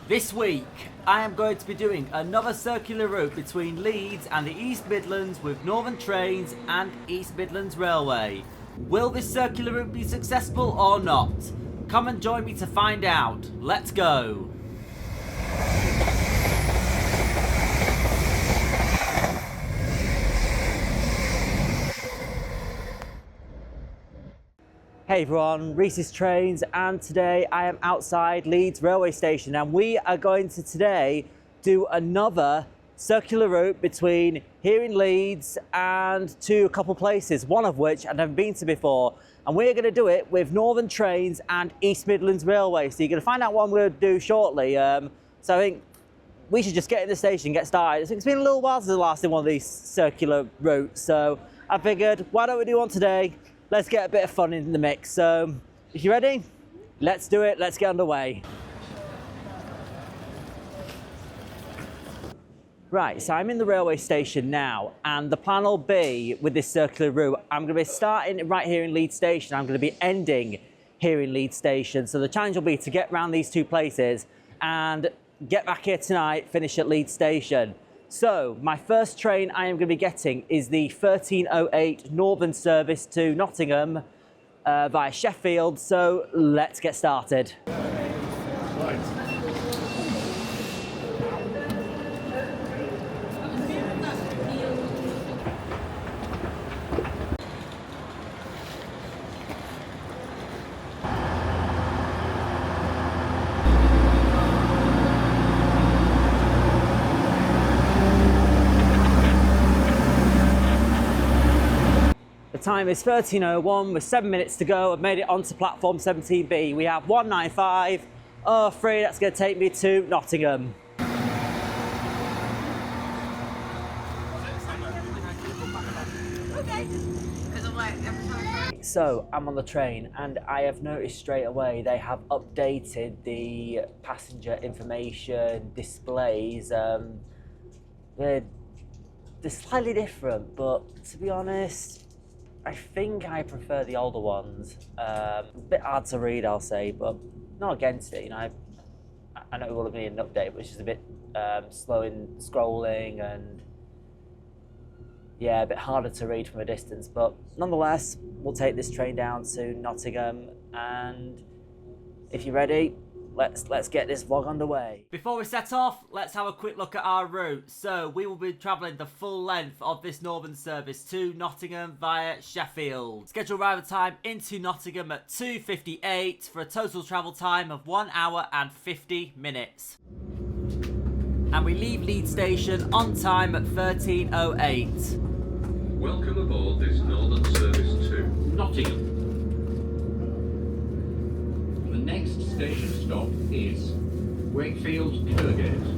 This week, I am going to be doing another circular route between Leeds and the East Midlands with Northern Trains and East Midlands Railway. Will this circular route be successful or not? Come and join me to find out. Let's go! Hey everyone, Reece's Trains, and today I am outside Leeds railway station, and we are going to today do another circular route between here in Leeds and to a couple places, one of which I've never been to before, and we're going to do it with Northern Trains and East Midlands Railway. So you're going to find out what I'm going to do shortly. So I think we should just get in the station and get started. I think it's been a little while since I last did one of these circular routes, so I figured, why don't we do one today? Let's get a bit of fun in the mix. So, if you're ready, let's do it. Let's get underway. Right, so I'm in the railway station now, and the plan will be with this circular route, I'm going to be starting right here in Leeds Station. I'm going to be ending here in Leeds Station. So the challenge will be to get around these two places and get back here tonight, finish at Leeds Station. So, my first train I am going to be getting is the 1308 Northern service to Nottingham via Sheffield, so let's get started. Right. The time is 13:01 with 7 minutes to go. I've made it onto platform 17B. We have 19503. That's going to take me to Nottingham. So I'm on the train, and I have noticed straight away they have updated the passenger information displays. They're slightly different, but to be honest, I think I prefer the older ones. A bit hard to read, I'll say, but not against it. You know, I know it will have been an update, but it's just a bit slow in scrolling and yeah, a bit harder to read from a distance. But nonetheless, we'll take this train down to Nottingham, and if you're ready, let's get this vlog underway. Before we set off, let's have a quick look at our route. So we will be travelling the full length of this Northern service to Nottingham via Sheffield. Scheduled arrival time into Nottingham at 2:58 for a total travel time of 1 hour and 50 minutes. And we leave Leeds Station on time at 13:08. Welcome aboard this Northern service to Nottingham. The next station stop is Wakefield Kirkgate.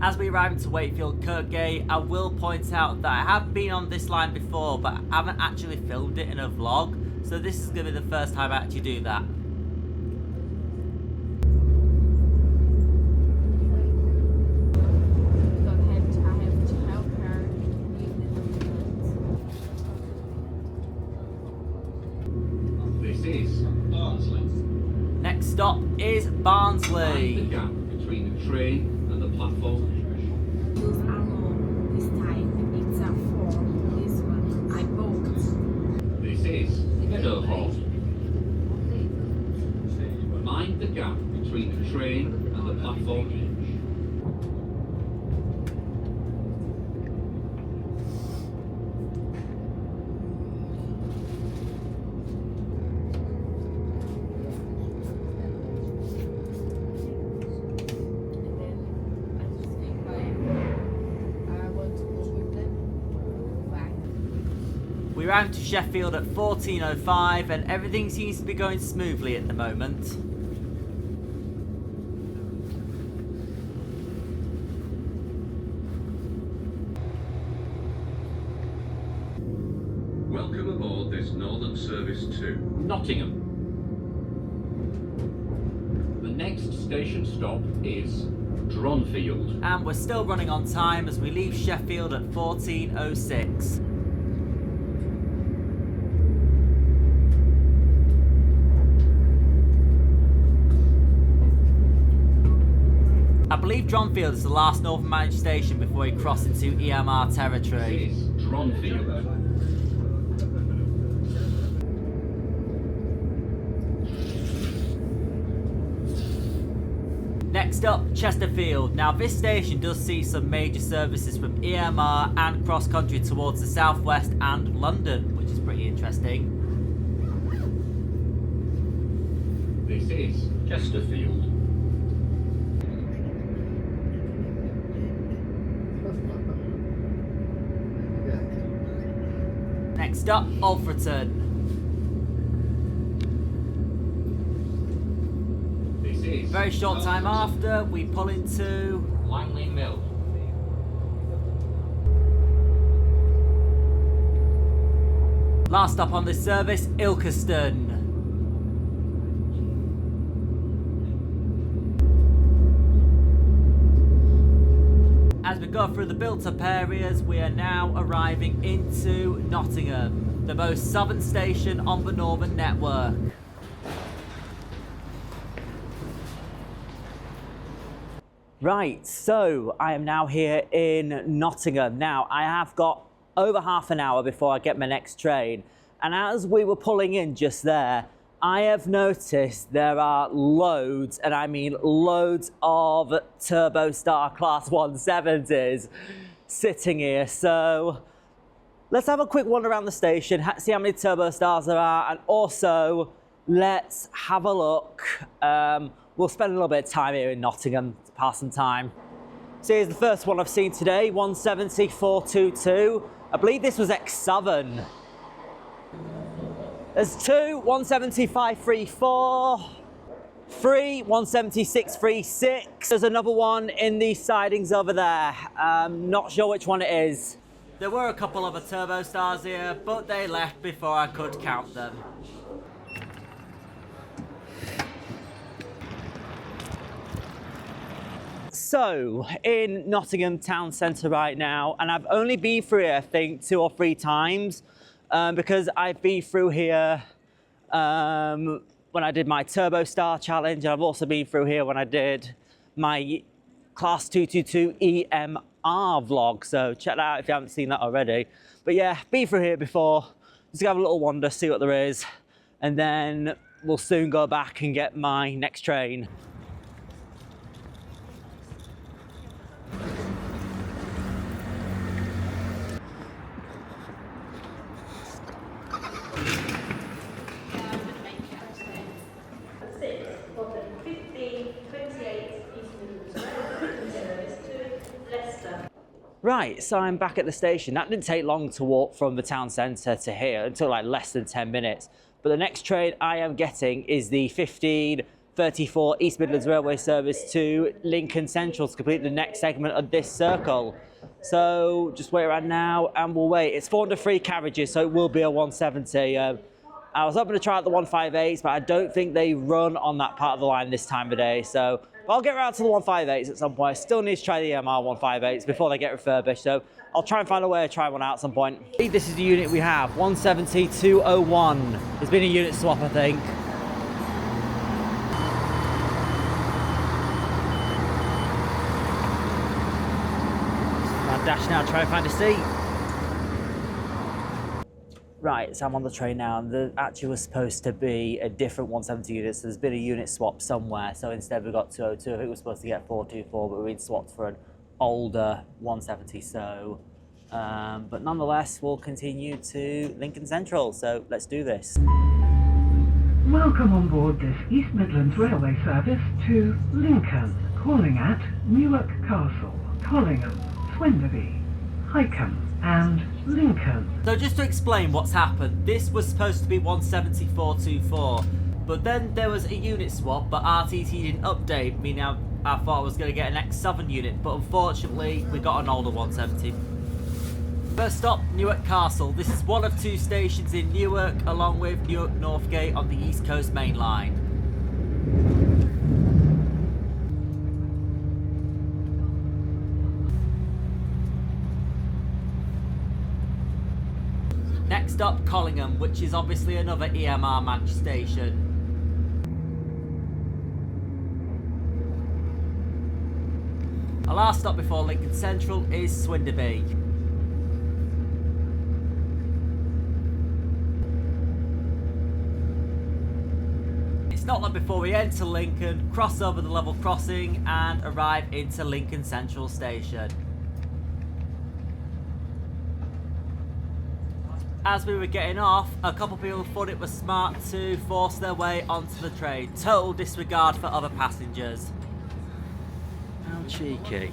As we arrive into Wakefield Kirkgate, I will point out that I have been on this line before, but I haven't actually filmed it in a vlog, so this is going to be the first time I actually do that. This is Barnsley. Next stop is Barnsley. The gap between the train and the platform. Those are long this time. It's a 4. This one I bought. This is Edinburgh. Mind the gap between the train and the platform. We ran to Sheffield at 14:05 and everything seems to be going smoothly at the moment. Northern Service 2. Nottingham. The next station stop is Dronfield. And we're still running on time as we leave Sheffield at 14:06. I believe Dronfield is the last Northern managed station before we cross into EMR territory. This is Dronfield. Next up, Chesterfield. Now this station does see some major services from EMR and cross country towards the southwest and London, which is pretty interesting. This is Chesterfield. Next up, Alfreton. This is Very short time after, we pull into Langley Mill. last stop on this service, Ilkeston. As we go through the built-up areas, we are now arriving into Nottingham, the most southern station on the Northern network. Right, so I am now here in Nottingham. Now, I have got over half an hour before I get my next train. And as we were pulling in just there, I have noticed there are loads, and I mean loads of Turbostar Class 170s sitting here. So let's have a quick wander around the station, see how many Turbostars there are, and also let's have a look. We'll spend a little bit of time here in Nottingham to pass some time. So here's the first one I've seen today, 170 422. I believe this was X7. There's two, 170 534, three, 170 636. There's another one in the sidings over there. Not sure which one it is. There were a couple other Turbostars here, but they left before I could count them. So, in Nottingham town centre right now, and I've only been through here, I think, 2 or 3 times, because I've been through here when I did my Turbostar challenge, and I've also been through here when I did my Class 222 EMR vlog, so check that out if you haven't seen that already. But yeah, been through here before, just have a little wander, see what there is, and then we'll soon go back and get my next train. Right, so I'm back at the station. That didn't take long to walk from the town centre to here. It took like less than 10 minutes. But the next train I am getting is the 1534 East Midlands Railway service to Lincoln Central to complete the next segment of this circle. So just wait around now and we'll wait. It's 403 carriages, so it will be a 170. I was hoping to try out the 158s, but I don't think they run on that part of the line this time of day. So I'll get around to the 158s at some point. I still need to try the EMR 158s before they get refurbished. So I'll try and find a way to try one out at some point. This is the unit we have, 170-201. There's been a unit swap, I think. I'll dash now, try and find a seat. Right, so I'm on the train now, and there actually was supposed to be a different 170 unit, so there's been a unit swap somewhere, so instead we got 202. I think we're supposed to get 424, but we've been swapped for an older 170, so... but nonetheless, we'll continue to Lincoln Central, so let's do this. Welcome on board this East Midlands Railway service to Lincoln, calling at Newark Castle, Collingham, Swenderby, Highcombe and Lincoln. So just to explain what's happened, this was supposed to be 17424, but then there was a unit swap, but RTT didn't update me. Now I thought I was going to get an X7 unit, but unfortunately we got an older 170. First stop, Newark Castle. This is one of 2 stations in Newark, along with Newark Northgate on the East Coast Main Line. Next up, Collingham, which is obviously another EMR match station. Our last stop before Lincoln Central is Swinderby. It's not long before we enter Lincoln, cross over the level crossing and arrive into Lincoln Central Station. As we were getting off, a couple of people thought it was smart to force their way onto the train. Total disregard for other passengers. How cheeky.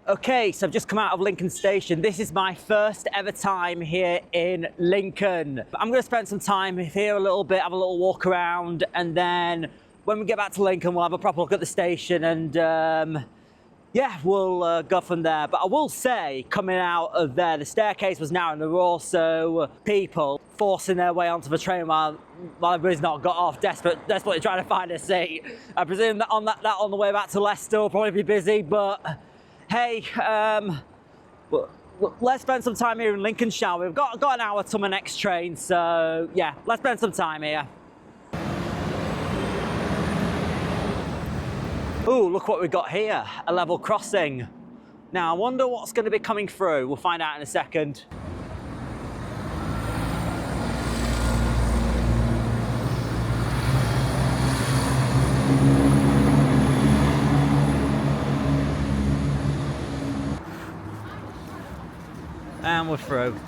Okay, so I've just come out of Lincoln Station. This is my first ever time here in Lincoln. I'm going to spend some time here a little bit, have a little walk around, and then when we get back to Lincoln, we'll have a proper look at the station and yeah, we'll go from there. But I will say, coming out of there, the staircase was narrow and there were also people forcing their way onto the train while everybody's not got off, desperately trying to find a seat. I presume that on the way back to Leicester will probably be busy, but hey, let's spend some time here in Lincoln, shall we? We've got an hour to my next train, so yeah, let's spend some time here. Ooh, look what we've got here, a level crossing. Now, I wonder what's going to be coming through. We'll find out in a second. And we're through.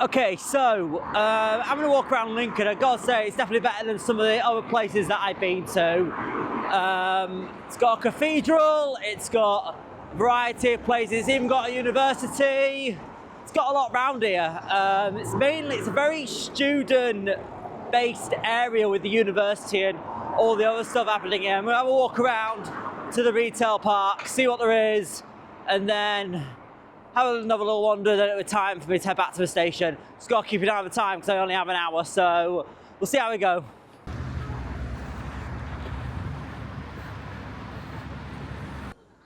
Okay, so I'm going to walk around Lincoln. I've got to say, it's definitely better than some of the other places that I've been to. It's got a cathedral, it's got a variety of places, it's even got a university. It's got a lot around here. It's a very student-based area with the university and all the other stuff happening here. I'm going to have a walk around to the retail park, see what there is, and then have another little wander. Then it was time for me to head back to the station. Just got to keep an eye on the time because I only have an hour, so we'll see how we go.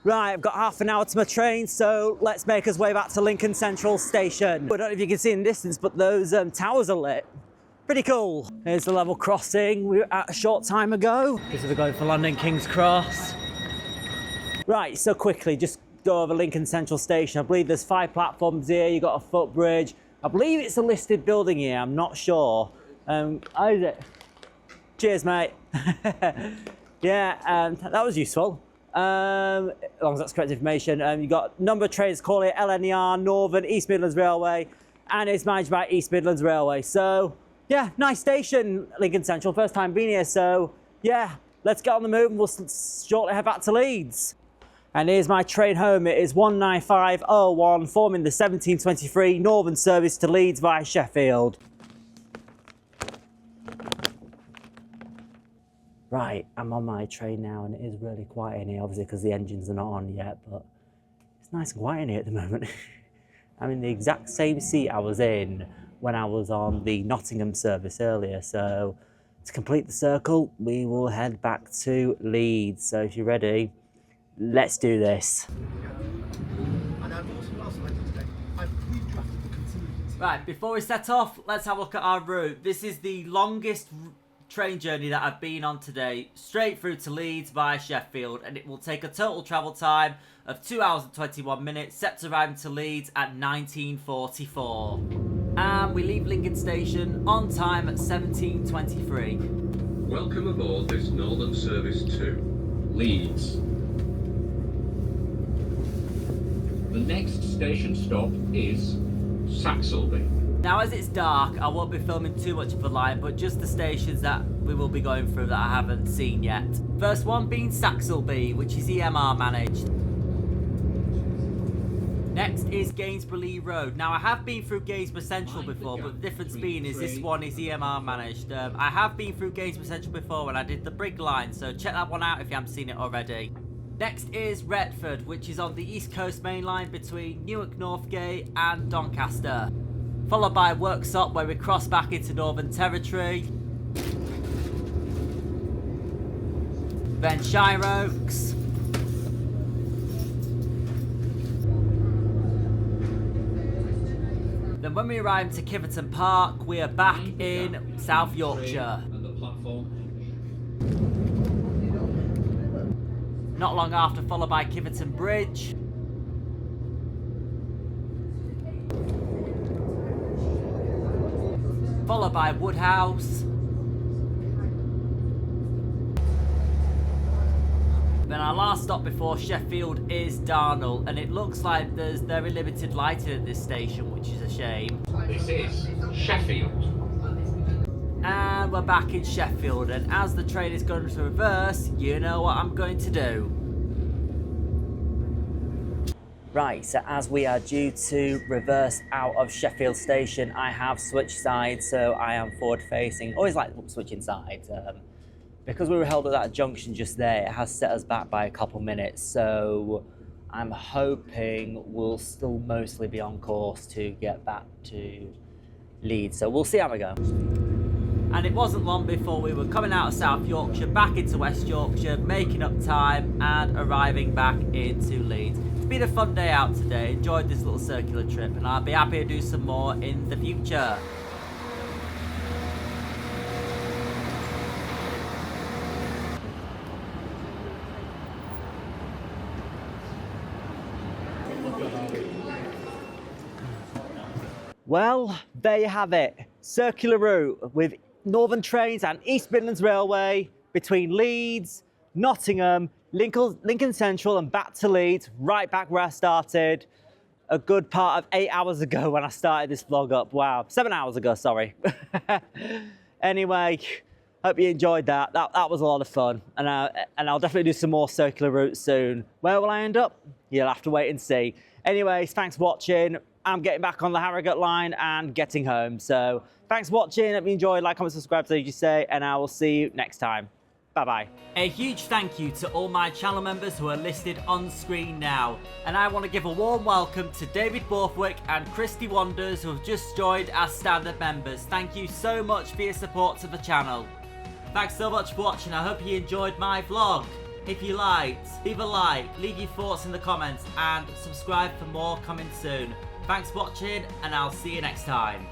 Right, I've got half an hour to my train, so let's make us way back to Lincoln Central Station. I don't know if you can see in the distance, but those towers are lit. Pretty cool. Here's the level crossing we were at a short time ago. This is going for London King's Cross. Right, so quickly, just go over Lincoln Central Station. I believe there's 5 platforms here. You've got a footbridge. I believe it's a listed building here. I'm not sure. How is it? Cheers, mate. Yeah, that was useful. As long as that's correct information. You've got number of trains, call it LNER, Northern, East Midlands Railway, and it's managed by East Midlands Railway. So, yeah, nice station, Lincoln Central. First time being here, so yeah, let's get on the move and we'll shortly head back to Leeds. And here's my train home. It is 19501, forming the 1723 Northern service to Leeds via Sheffield. Right, I'm on my train now and it is really quiet in here, obviously because the engines are not on yet, but it's nice and quiet in here at the moment. I'm in the exact same seat I was in when I was on the Nottingham service earlier, so to complete the circle, we will head back to Leeds. So if you're ready, let's do this. Right, before we set off, let's have a look at our route. This is the longest train journey that I've been on today, straight through to Leeds via Sheffield, and it will take a total travel time of 2 hours and 21 minutes, set to arrive to Leeds at 19:44. And we leave Lincoln Station on time at 17:23. Welcome aboard this Northern Service to Leeds. The next station stop is Saxilby. Now as it's dark, I won't be filming too much of a line, but just the stations that we will be going through that I haven't seen yet. First one being Saxelby, which is EMR managed. Next is Gainsborough Lee Road. Now I have been through Gainsborough Central before, but the difference being is this one is EMR managed. I have been through Gainsborough Central before when I did the Brig line, so check that one out if you haven't seen it already. Next is Retford, which is on the East Coast main line between Newark Northgate and Doncaster. Followed by Worksop, where we cross back into Northern Territory. Then Shire Oaks. Then when we arrive to Kiverton Park, we are back in South Yorkshire. And the platform. Not long after, followed by Kiverton Bridge. Followed by Woodhouse. Then our last stop before Sheffield is Darnall, and it looks like there's very limited lighting at this station, which is a shame. This is Sheffield. And we're back in Sheffield, and as the train is going to reverse, you know what I'm going to do. Right, so as we are due to reverse out of Sheffield Station, I have switched sides, so I am forward facing. Always like switching sides. Because we were held at that junction just there, it has set us back by a couple minutes, so I'm hoping we'll still mostly be on course to get back to Leeds. So we'll see how we go. And it wasn't long before we were coming out of South Yorkshire, back into West Yorkshire, making up time and arriving back into Leeds. It's been a fun day out today, enjoyed this little circular trip, and I'll be happy to do some more in the future. Well, there you have it. Circular route with Northern Trains and East Midlands Railway between Leeds, Nottingham, Lincoln Central and back to Leeds, right back where I started a good part of 8 hours ago when I started this vlog up. Wow, 7 hours ago, sorry. Anyway, hope you enjoyed that. That was a lot of fun. And I'll definitely do some more circular routes soon. Where will I end up? You'll have to wait and see. Anyways, thanks for watching. I'm getting back on the Harrogate line and getting home. So thanks for watching. Hope you enjoyed. Like, comment, subscribe, as you say, and I will see you next time. Bye-bye. A huge thank you to all my channel members who are listed on screen now. And I want to give a warm welcome to David Borthwick and KristiWanders, who have just joined as standard members. Thank you so much for your support to the channel. Thanks so much for watching. I hope you enjoyed my vlog. If you liked, leave a like, leave your thoughts in the comments, and subscribe for more coming soon. Thanks for watching, and I'll see you next time.